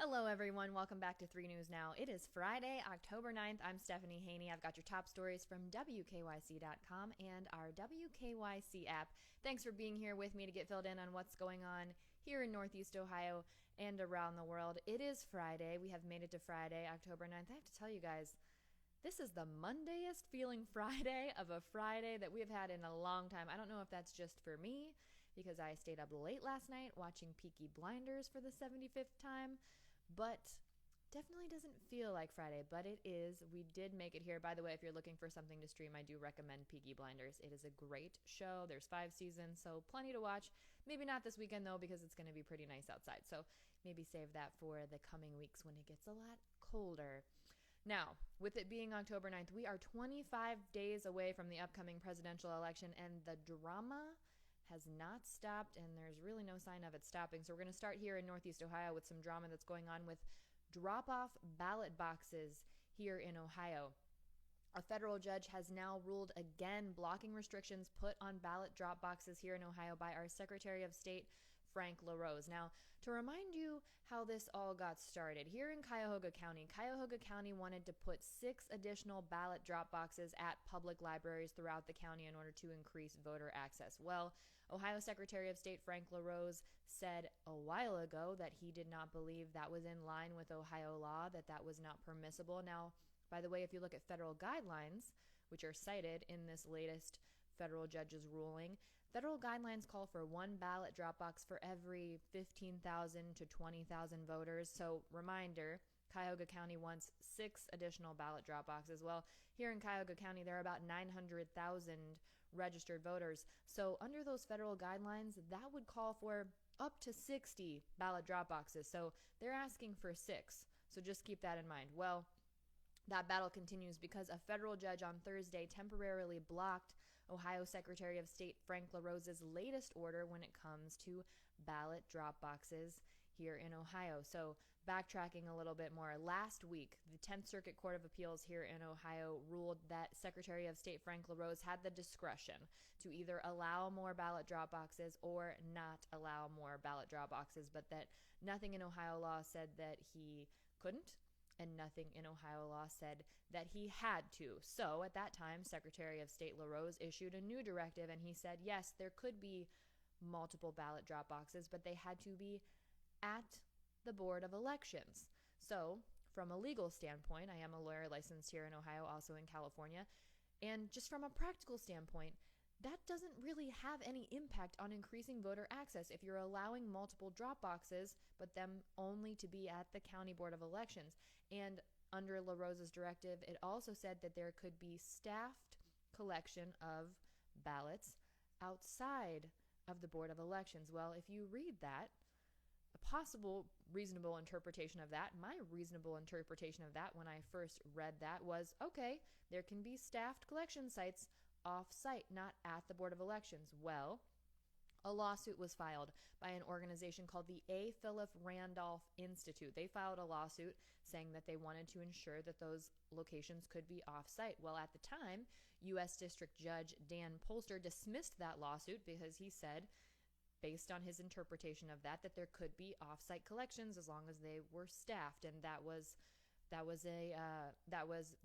Hello, everyone. Welcome back to 3 News Now. It is Friday, October 9th. I'm Stephanie Haney. I've got your top stories from WKYC.com and our WKYC app. Thanks for being here with me to get filled in on what's going on here in Northeast Ohio and around the world. It is Friday. We have made it to Friday, October 9th. I have to tell you guys, this is the Mondayest feeling Friday of a Friday that we've had in a long time. I don't know if that's just for me because I stayed up late last night watching Peaky Blinders for the 75th time, but definitely doesn't feel like Friday, but it is. We did make it here. By the way, if you're looking for something to stream, I do recommend Peaky Blinders. It is a great show. There's 5 seasons, so plenty to watch. Maybe not this weekend, though, because it's going to be pretty nice outside. So maybe save that for the coming weeks when it gets a lot colder. Now, with it being October 9th, we are 25 days away from the upcoming presidential election, and the drama has not stopped, and there's really no sign of it stopping. So we're going to start here in Northeast Ohio with some drama that's going on with drop-off ballot boxes here in Ohio. A federal judge has now ruled again blocking restrictions put on ballot drop boxes here in Ohio by our Secretary of State, Frank LaRose. Now, to remind you how this all got started, here in Cuyahoga County wanted to put 6 additional ballot drop boxes at public libraries throughout the county in order to increase voter access. Well, Ohio Secretary of State Frank LaRose said a while ago that he did not believe that was in line with Ohio law, that was not permissible. Now, by the way, if you look at federal guidelines, which are cited in this latest federal judge's ruling, federal guidelines call for 1 ballot drop box for every 15,000 to 20,000 voters. So, reminder, Cuyahoga County wants 6 additional ballot drop boxes. Well, here in Cuyahoga County, there are about 900,000 registered voters. So, under those federal guidelines, that would call for up to 60 ballot drop boxes. So, they're asking for 6. So, just keep that in mind. Well, that battle continues because a federal judge on Thursday temporarily blocked Ohio Secretary of State Frank LaRose's latest order when it comes to ballot drop boxes here in Ohio. So, backtracking a little bit more, last week, the 10th Circuit Court of Appeals here in Ohio ruled that Secretary of State Frank LaRose had the discretion to either allow more ballot drop boxes or not allow more ballot drop boxes, but that nothing in Ohio law said that he couldn't, and nothing in Ohio law said that he had to. So at that time, Secretary of State LaRose issued a new directive, and he said, yes, there could be multiple ballot drop boxes, but they had to be at the Board of Elections. So from a legal standpoint, I am a lawyer licensed here in Ohio, also in California, and just from a practical standpoint, that doesn't really have any impact on increasing voter access if you're allowing multiple drop boxes, but them only to be at the County Board of Elections. And under LaRose's directive, it also said that there could be staffed collection of ballots outside of the Board of Elections. Well, if you read that, a possible reasonable interpretation of that, my reasonable interpretation of that when I first read that was, okay, there can be staffed collection sites off-site, not at the Board of Elections. Well, a lawsuit was filed by an organization called the A. Philip Randolph Institute. They filed a lawsuit saying that they wanted to ensure that those locations could be off-site. Well, at the time, U.S. District Judge Dan Polster dismissed that lawsuit because he said, based on his interpretation of that there could be off-site collections as long as they were staffed, and that was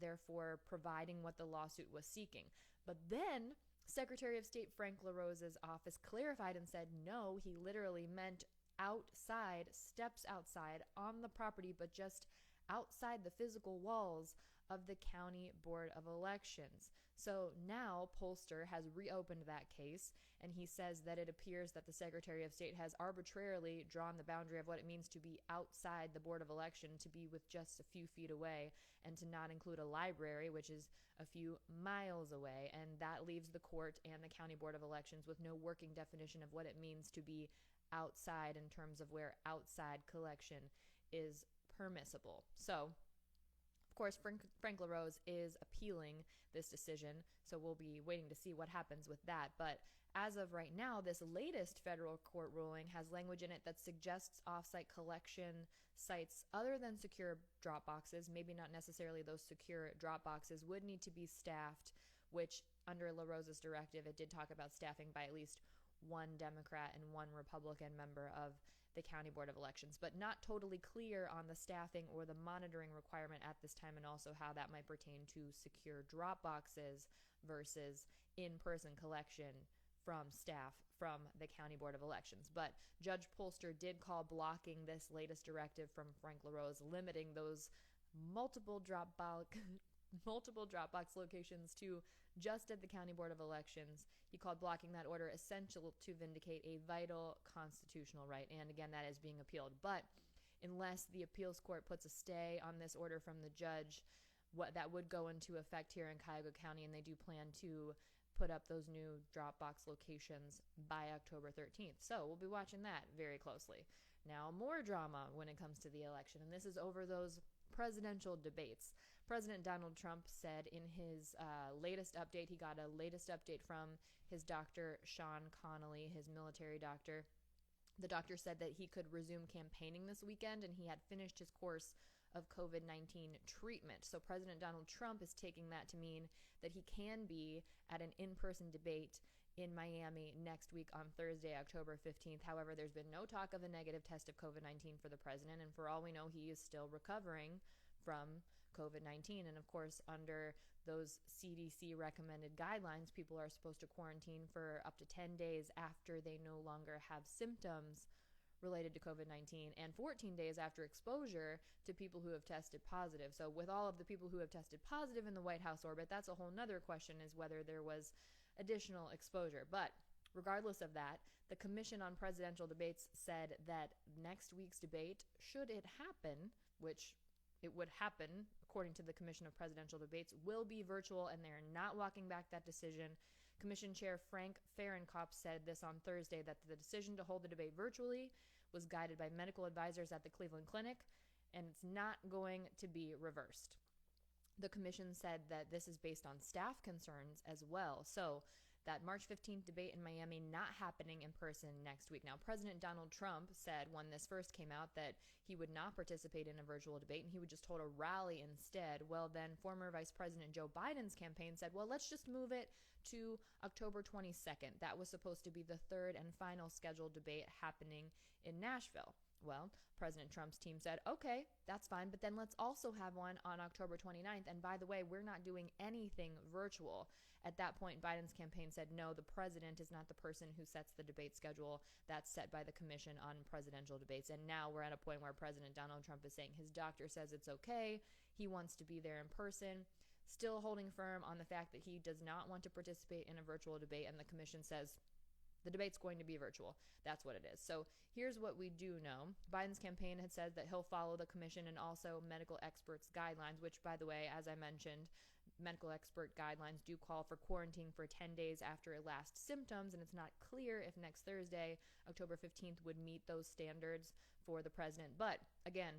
therefore providing what the lawsuit was seeking. But then Secretary of State Frank LaRose's office clarified and said, no, he literally meant outside, steps outside on the property, but just outside the physical walls of the County Board of Elections. So now Polster has reopened that case, and he says that it appears that the Secretary of State has arbitrarily drawn the boundary of what it means to be outside the Board of Election, to be with just a few feet away, and to not include a library, which is a few miles away. And that leaves the court and the County Board of Elections with no working definition of what it means to be outside in terms of where outside collection is permissible. So, of course, Frank LaRose is appealing this decision, so we'll be waiting to see what happens with that. But as of right now, this latest federal court ruling has language in it that suggests offsite collection sites other than secure drop boxes, maybe not necessarily those secure drop boxes, would need to be staffed, which under LaRose's directive, it did talk about staffing by at least one Democrat and one Republican member of the County Board of Elections, but not totally clear on the staffing or the monitoring requirement at this time, and also how that might pertain to secure drop boxes versus in-person collection from staff from the County Board of Elections. But Judge Polster did call blocking this latest directive from Frank LaRose, limiting those multiple drop box locations to just at the County Board of Elections. He called blocking that order essential to vindicate a vital constitutional right. And again, that is being appealed. But unless the appeals court puts a stay on this order from the judge, that would go into effect here in Cuyahoga County, and they do plan to put up those new drop box locations by October 13th. So we'll be watching that very closely. Now, more drama when it comes to the election, and this is over those presidential debates. President Donald Trump said in his latest update, he got a latest update from his doctor, Sean Connolly, his military doctor. The doctor said that he could resume campaigning this weekend, and he had finished his course of COVID-19 treatment. So President Donald Trump is taking that to mean that he can be at an in-person debate in Miami next week on Thursday, October 15th. However, there's been no talk of a negative test of COVID-19 for the president, and for all we know, he is still recovering from COVID-19. And of course, under those CDC recommended guidelines, people are supposed to quarantine for up to 10 days after they no longer have symptoms related to COVID-19, and 14 days after exposure to people who have tested positive. So with all of the people who have tested positive in the White House orbit, that's a whole nother question, is whether there was additional exposure. But regardless of that, the Commission on Presidential Debates said that next week's debate, should it happen, which it would happen according to the Commission of Presidential Debates, will be virtual, and they're not walking back that decision. Commission Chair Frank Fahrenkopf said this on Thursday, that the decision to hold the debate virtually was guided by medical advisors at the Cleveland Clinic, and it's not going to be reversed. The commission said that this is based on staff concerns as well. So that March 15th debate in Miami not happening in person next week. Now, President Donald Trump said when this first came out that he would not participate in a virtual debate and he would just hold a rally instead. Well, then former Vice President Joe Biden's campaign said, well, let's just move it to October 22nd. That was supposed to be the third and final scheduled debate happening in Nashville. Well, President Trump's team said, okay, that's fine, but then let's also have one on October 29th. And by the way, we're not doing anything virtual. At that point, Biden's campaign said, no, the president is not the person who sets the debate schedule. That's set by the Commission on Presidential Debates. And now we're at a point where President Donald Trump is saying his doctor says it's okay. He wants to be there in person, still holding firm on the fact that he does not want to participate in a virtual debate. And the commission says the debate's going to be virtual. That's what it is. So here's what we do know. Biden's campaign had said that he'll follow the commission and also medical experts' guidelines, which, by the way, as I mentioned, medical expert guidelines do call for quarantine for 10 days after last symptoms, and it's not clear if next Thursday, October 15th, would meet those standards for the president. But again,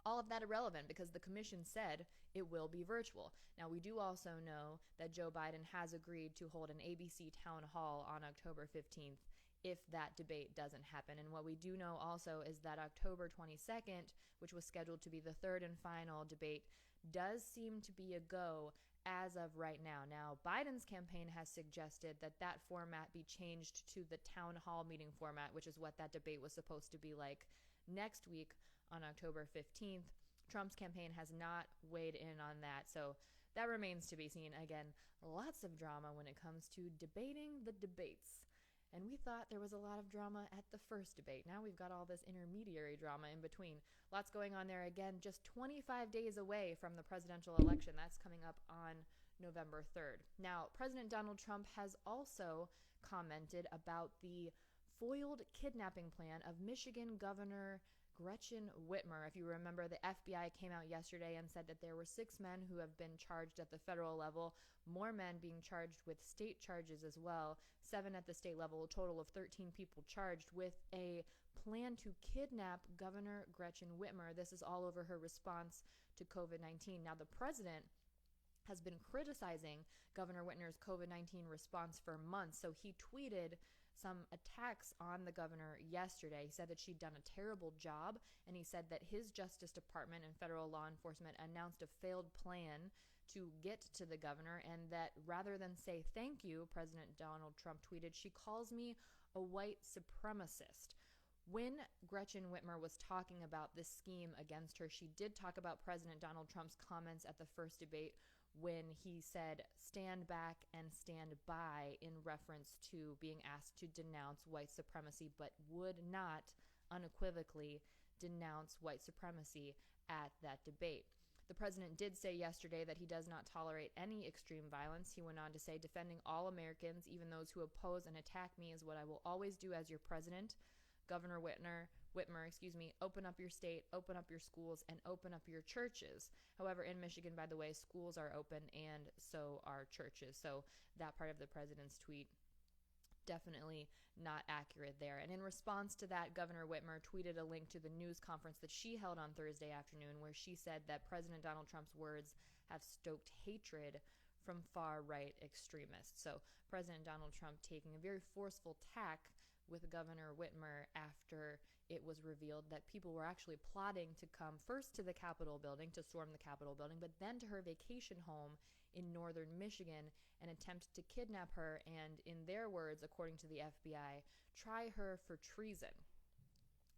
all of that irrelevant because the commission said it will be virtual. Now, we do also know that Joe Biden has agreed to hold an ABC town hall on October 15th if that debate doesn't happen. And what we do know also is that October 22nd, which was scheduled to be the third and final debate, does seem to be a go as of right now. Now, Biden's campaign has suggested that that format be changed to the town hall meeting format, which is what that debate was supposed to be like next week on October 15th. Trump's campaign has not weighed in on that, so that remains to be seen. Again, lots of drama when it comes to debating the debates. And we thought there was a lot of drama at the first debate. Now we've got all this intermediary drama in between. Lots going on there. Again, just 25 days away from the presidential election. That's coming up on November 3rd. Now, President Donald Trump has also commented about the foiled kidnapping plan of Michigan Governor Gretchen Whitmer. If you remember, the FBI came out yesterday and said that there were 6 men who have been charged at the federal level, more men being charged with state charges as well, 7 at the state level, a total of 13 people charged with a plan to kidnap Governor Gretchen Whitmer. This is all over her response to COVID-19. Now, the president has been criticizing Governor Whitmer's COVID-19 response for months, so he tweeted some attacks on the governor yesterday. He said that she'd done a terrible job, and he said that his Justice Department and federal law enforcement announced a failed plan to get to the governor, and that rather than say thank you, President Donald Trump tweeted, she calls me a white supremacist. When Gretchen Whitmer was talking about this scheme against her, she did talk about President Donald Trump's comments at the first debate when he said, stand back and stand by, in reference to being asked to denounce white supremacy, but would not unequivocally denounce white supremacy at that debate. The president did say yesterday that he does not tolerate any extreme violence. He went on to say, defending all Americans, even those who oppose and attack me, is what I will always do as your president. Governor Whitmer, open up your state, open up your schools, and open up your churches. However, in Michigan, by the way, schools are open and so are churches. So that part of the president's tweet, definitely not accurate there. And in response to that, Governor Whitmer tweeted a link to the news conference that she held on Thursday afternoon, where she said that President Donald Trump's words have stoked hatred from far-right extremists. So President Donald Trump taking a very forceful tack with Governor Whitmer after it was revealed that people were actually plotting to come first to the Capitol building, to storm the Capitol building, but then to her vacation home in northern Michigan and attempt to kidnap her and, in their words, according to the FBI, try her for treason.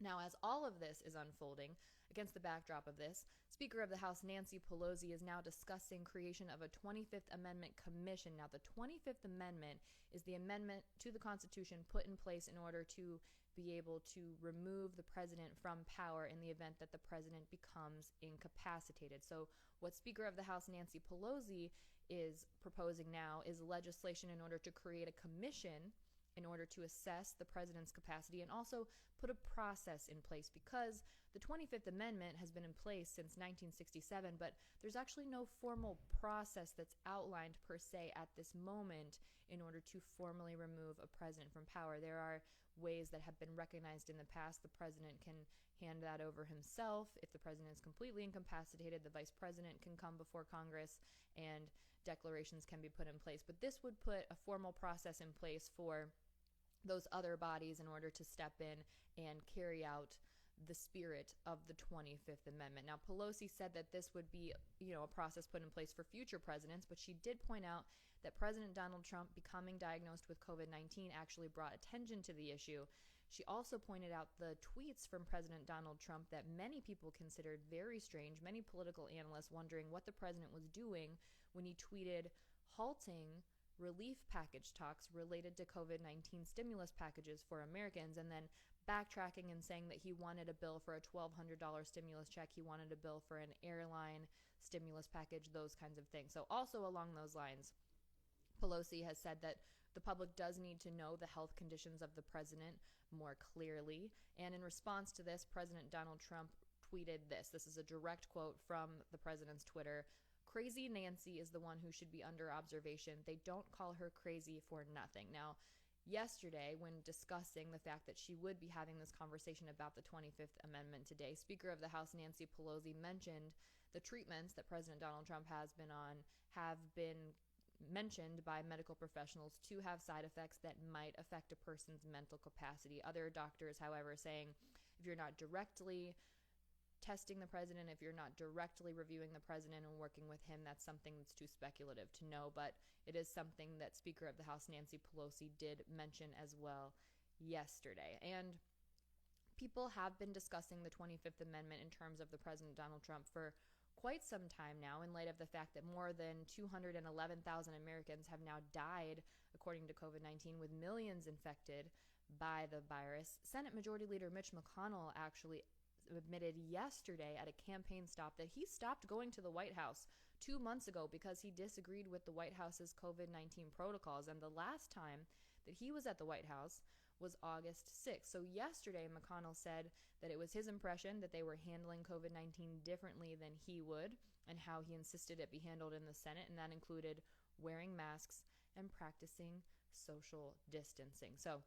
Now, as all of this is unfolding, against the backdrop of this, Speaker of the House Nancy Pelosi is now discussing creation of a 25th Amendment Commission. Now, the 25th Amendment is the amendment to the Constitution put in place in order to be able to remove the president from power in the event that the president becomes incapacitated. So what Speaker of the House Nancy Pelosi is proposing now is legislation in order to create a commission in order to assess the president's capacity and also put a process in place, because the 25th Amendment has been in place since 1967, but there's actually no formal process that's outlined per se at this moment in order to formally remove a president from power. There are ways that have been recognized in the past. The president can hand that over himself. If the president is completely incapacitated, the vice president can come before Congress and declarations can be put in place. But this would put a formal process in place for those other bodies in order to step in and carry out the spirit of the 25th Amendment. Now, Pelosi said that this would be, a process put in place for future presidents, but she did point out that President Donald Trump becoming diagnosed with COVID-19 actually brought attention to the issue. She also pointed out the tweets from President Donald Trump that many people considered very strange, many political analysts wondering what the president was doing when he tweeted halting relief package talks related to COVID-19 stimulus packages for Americans, and then backtracking and saying that he wanted a bill for a $1,200 stimulus check, he wanted a bill for an airline stimulus package, those kinds of things. So also along those lines, Pelosi has said that the public does need to know the health conditions of the president more clearly. And in response to this, President Donald Trump tweeted this. This is a direct quote from the president's Twitter. Crazy Nancy is the one who should be under observation. They don't call her crazy for nothing. Now, yesterday, when discussing the fact that she would be having this conversation about the 25th Amendment today, Speaker of the House Nancy Pelosi mentioned the treatments that President Donald Trump has been on have been mentioned by medical professionals to have side effects that might affect a person's mental capacity. Other doctors, however, saying if you're not directly testing the president, if you're not directly reviewing the president and working with him, that's something that's too speculative to know. But it is something that Speaker of the House Nancy Pelosi did mention as well yesterday. And people have been discussing the 25th Amendment in terms of the President Donald Trump for quite some time now, in light of the fact that more than 211,000 Americans have now died, according to COVID-19, with millions infected by the virus. Senate Majority Leader Mitch McConnell actually admitted yesterday at a campaign stop that he stopped going to the White House 2 months ago because he disagreed with the White House's COVID-19 protocols. And the last time that he was at the White House was August 6th. So yesterday, McConnell said that it was his impression that they were handling COVID-19 differently than he would, and how he insisted it be handled in the Senate, and that included wearing masks and practicing social distancing. So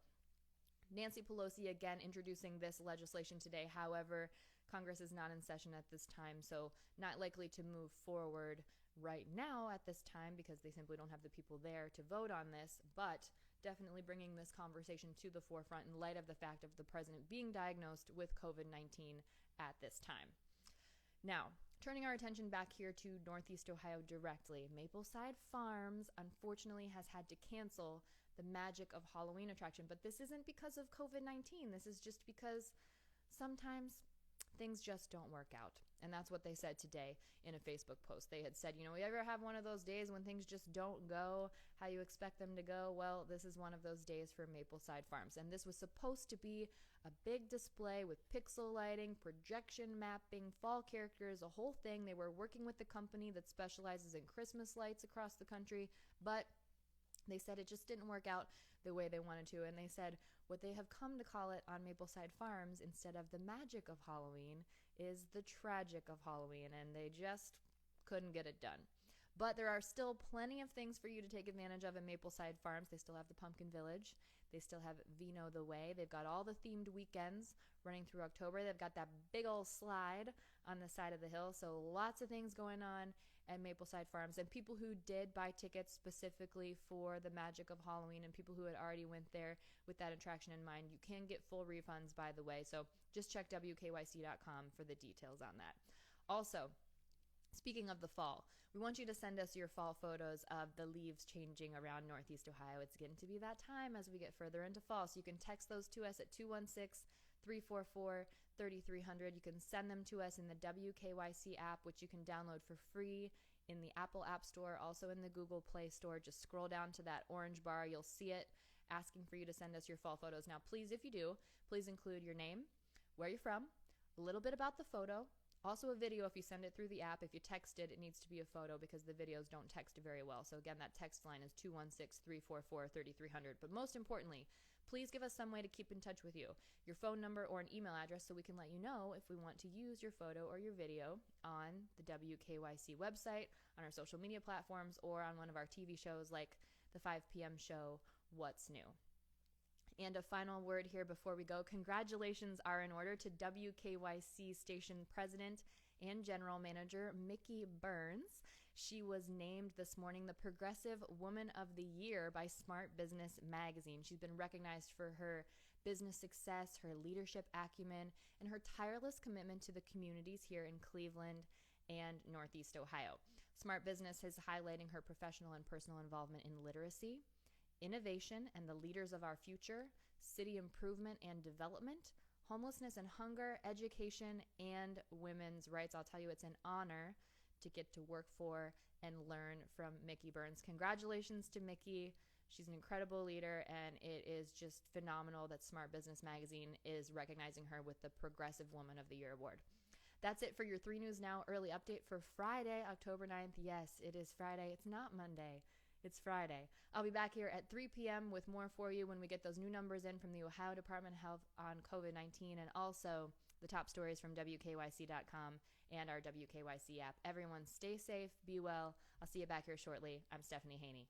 Nancy Pelosi again introducing this legislation today. However, Congress is not in session at this time, so not likely to move forward right now at this time because they simply don't have the people there to vote on this, but definitely bringing this conversation to the forefront in light of the fact of the president being diagnosed with COVID-19 at this time. Now, turning our attention back here to Northeast Ohio directly, Mapleside Farms unfortunately has had to cancel the Magic of Halloween attraction, but this isn't because of COVID-19. This is just because sometimes things just don't work out. And that's what they said today in a Facebook post. They had said, we ever have one of those days when things just don't go how you expect them to go? Well, this is one of those days for Mapleside Farms. And this was supposed to be a big display with pixel lighting, projection mapping, fall characters, a whole thing. They were working with the company that specializes in Christmas lights across the country, but they said it just didn't work out the way they wanted to. And they said what they have come to call it on Mapleside Farms, instead of the magic of Halloween, is the tragic of Halloween. And they just couldn't get it done. But there are still plenty of things for you to take advantage of at Mapleside Farms. They still have the Pumpkin Village. They still have Vino the Way. They've got all the themed weekends running through October. They've got that big old slide on the side of the hill. So lots of things going on at Mapleside Farms. And people who did buy tickets specifically for the magic of Halloween and people who had already went there with that attraction in mind, you can get full refunds, by the way. So just check WKYC.com for the details on that. Also, speaking of the fall, we want you to send us your fall photos of the leaves changing around Northeast Ohio. It's getting to be that time as we get further into fall. So you can text those to us at 216-344-3300. You can send them to us in the WKYC app, which you can download for free in the Apple App Store, also in the Google Play Store. Just scroll down to that orange bar. You'll see it asking for you to send us your fall photos. Now, please, if you do, please include your name, where you're from, a little bit about the photo, also a video if you send it through the app. If you text it, it needs to be a photo because the videos don't text very well. So again, that text line is 216-344-3300. But most importantly, please give us some way to keep in touch with you, your phone number or an email address, so we can let you know if we want to use your photo or your video on the WKYC website, on our social media platforms, or on one of our TV shows like the 5 p.m. show, What's New? And a final word here before we go. Congratulations are in order to WKYC station president and general manager Mickey Burns. She was named this morning the Progressive Woman of the Year by Smart Business Magazine. She's been recognized for her business success, her leadership acumen, and her tireless commitment to the communities here in Cleveland and Northeast Ohio. Smart Business is highlighting her professional and personal involvement in literacy, innovation and the leaders of our future, city improvement and development, homelessness and hunger, education, and women's rights. I'll tell you, it's an honor to get to work for and learn from Mickey Burns. Congratulations to Mickey. She's an incredible leader, and it is just phenomenal that Smart Business Magazine is recognizing her with the Progressive Woman of the Year award. That's it for your 3 News Now early update for Friday, October 9th. Yes, it is Friday. It's not Monday. It's Friday. I'll be back here at 3 p.m. with more for you when we get those new numbers in from the Ohio Department of Health on COVID-19, and also the top stories from WKYC.com and our WKYC app. Everyone stay safe, be well. I'll see you back here shortly. I'm Stephanie Haney.